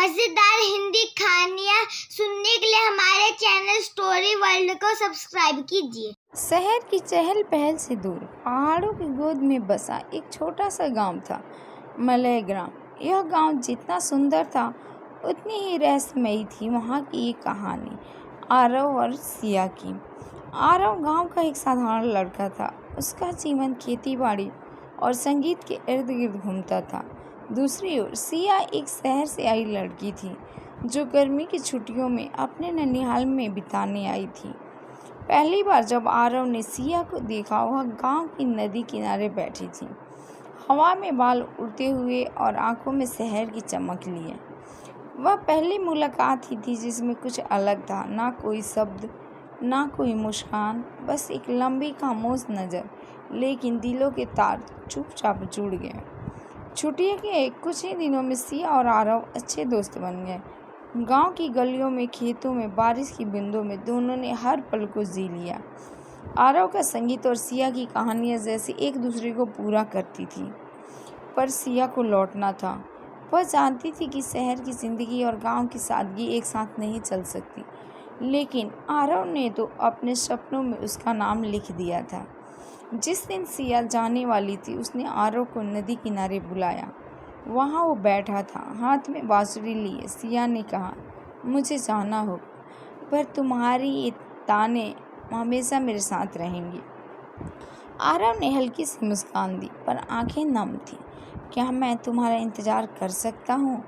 मजेदार हिंदी कहानियाँ सुनने के लिए हमारे चैनल स्टोरी वर्ल्ड को सब्सक्राइब कीजिए। शहर की चहल पहल से दूर पहाड़ों की गोद में बसा एक छोटा सा गांव था, मलय ग्राम। यह गांव जितना सुंदर था उतनी ही रहस्यमयी थी वहाँ की एक कहानी, आरव और सिया की। आरव गांव का एक साधारण लड़का था। उसका जीवन खेती बाड़ी और संगीत के इर्द गिर्द घूमता था। दूसरी ओर सिया एक शहर से आई लड़की थी जो गर्मी की छुट्टियों में अपने ननिहाल में बिताने आई थी। पहली बार जब आरव ने सिया को देखा, वह गांव की नदी किनारे बैठी थी, हवा में बाल उड़ते हुए और आंखों में शहर की चमक लिए। वह पहली मुलाकात ही थी जिसमें कुछ अलग था, ना कोई शब्द, ना कोई मुस्कान, बस एक लंबी खामोश नज़र। लेकिन दिलों के तार चुपचाप जुड़ गए। छुट्टियों के कुछ ही दिनों में सिया और आरव अच्छे दोस्त बन गए। गांव की गलियों में, खेतों में, बारिश की बूंदों में दोनों ने हर पल को जी लिया। आरव का संगीत और सिया की कहानियाँ जैसे एक दूसरे को पूरा करती थी। पर सिया को लौटना था। वह जानती थी कि शहर की ज़िंदगी और गांव की सादगी एक साथ नहीं चल सकती। लेकिन आरव ने तो अपने सपनों में उसका नाम लिख दिया था। जिस दिन सिया जाने वाली थी, उसने आरव को नदी किनारे बुलाया। वहाँ वो बैठा था, हाथ में बांसुरी लिए। सिया ने कहा, मुझे जाना होगा, पर तुम्हारी ये ताने हमेशा मेरे साथ रहेंगी। आरव ने हल्की सी मुस्कान दी, पर आंखें नम थीं। क्या मैं तुम्हारा इंतज़ार कर सकता हूँ?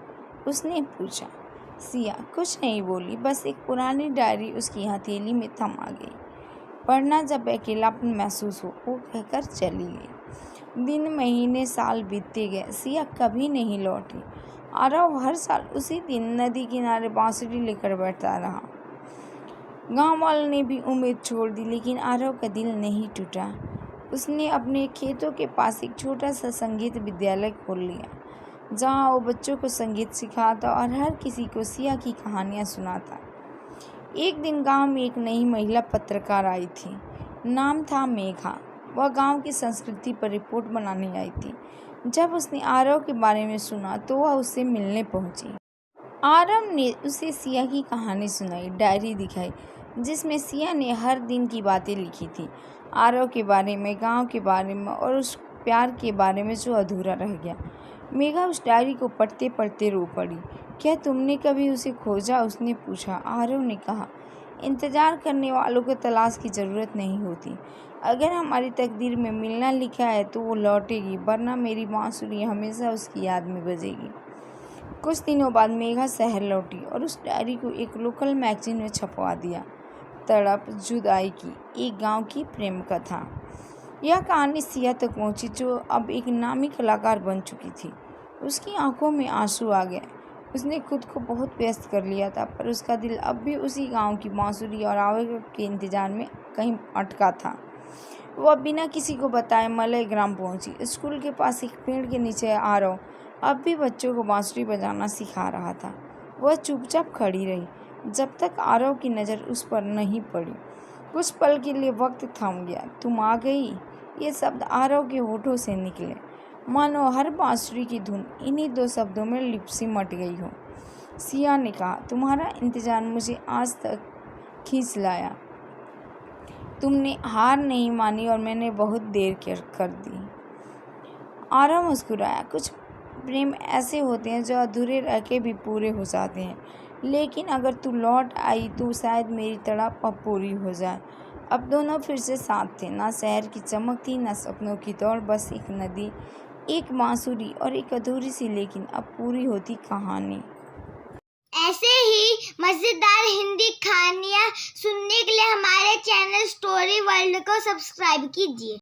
उसने पूछा। सिया कुछ नहीं बोली, बस एक पुरानी डायरी उसकी हथेली में थमा गई। पढ़ना जब अकेलापन महसूस हो, वो कहकर चली गई। दिन, महीने, साल बीतते गए। सिया कभी नहीं लौटी। आरव हर साल उसी दिन नदी किनारे बांसुरी लेकर बैठता रहा। गांव वालों ने भी उम्मीद छोड़ दी, लेकिन आरव का दिल नहीं टूटा। उसने अपने खेतों के पास एक छोटा सा संगीत विद्यालय खोल लिया, जहां वो बच्चों को संगीत सिखाता और हर किसी को सिया की कहानियाँ सुनाता। एक दिन गांव में एक नई महिला पत्रकार आई थी। नाम था मेघा। वह गांव की संस्कृति पर रिपोर्ट बनाने आई थी। जब उसने आरव के बारे में सुना तो वह उससे मिलने पहुंची। आरव ने उसे सिया की कहानी सुनाई, डायरी दिखाई जिसमें सिया ने हर दिन की बातें लिखी थी, आरव के बारे में, गांव के बारे में और उस प्यार के बारे में जो अधूरा रह गया। मेघा उस डायरी को पढ़ते पढ़ते रो पड़ी। क्या तुमने कभी उसे खोजा? उसने पूछा। आरव ने कहा, इंतज़ार करने वालों को तलाश की ज़रूरत नहीं होती। अगर हमारी तकदीर में मिलना लिखा है तो वो लौटेगी, वरना मेरी बांसुरी हमेशा उसकी याद में बजेगी। कुछ दिनों बाद मेघा शहर लौटी और उस डायरी को एक लोकल मैगजीन में छपवा दिया। तड़प जुदाई की एक गांव की प्रेम कथा। यह कहानी सिया तक पहुंची, जो अब एक नामी कलाकार बन चुकी थी। उसकी आंखों में आंसू आ गए। उसने खुद को बहुत व्यस्त कर लिया था, पर उसका दिल अब भी उसी गांव की बांसुरी और आरव के इंतजार में कहीं अटका था। वह बिना किसी को बताए मलय ग्राम पहुंची। स्कूल के पास एक पेड़ के नीचे आरव अब भी बच्चों को बांसुरी बजाना सिखा रहा था। वह चुपचाप खड़ी रही जब तक आरव की नज़र उस पर नहीं पड़ी। कुछ पल के लिए वक्त थम गया। तुम आ गई, ये शब्द आरव के होठों से निकले, मानो हर बांसुरी की धुन इन्हीं दो शब्दों में सिमट गई हो। सिया ने कहा, तुम्हारा इंतजार मुझे आज तक खींच लाया। तुमने हार नहीं मानी और मैंने बहुत देर कर दी। आरव मुस्कुराया। कुछ प्रेम ऐसे होते हैं जो अधूरे रह के भी पूरे हो जाते हैं, लेकिन अगर तू लौट आई तो शायद मेरी तड़प अब पूरी हो जाए। अब दोनों फिर से साथ थे। ना शहर की चमक थी, ना सपनों की दौड़, बस एक नदी, एक बांसुरी और एक अधूरी सी लेकिन अब पूरी होती कहानी। ऐसे ही मजेदार हिंदी कहानियाँ सुनने के लिए हमारे चैनल स्टोरी वर्ल्ड को सब्सक्राइब कीजिए।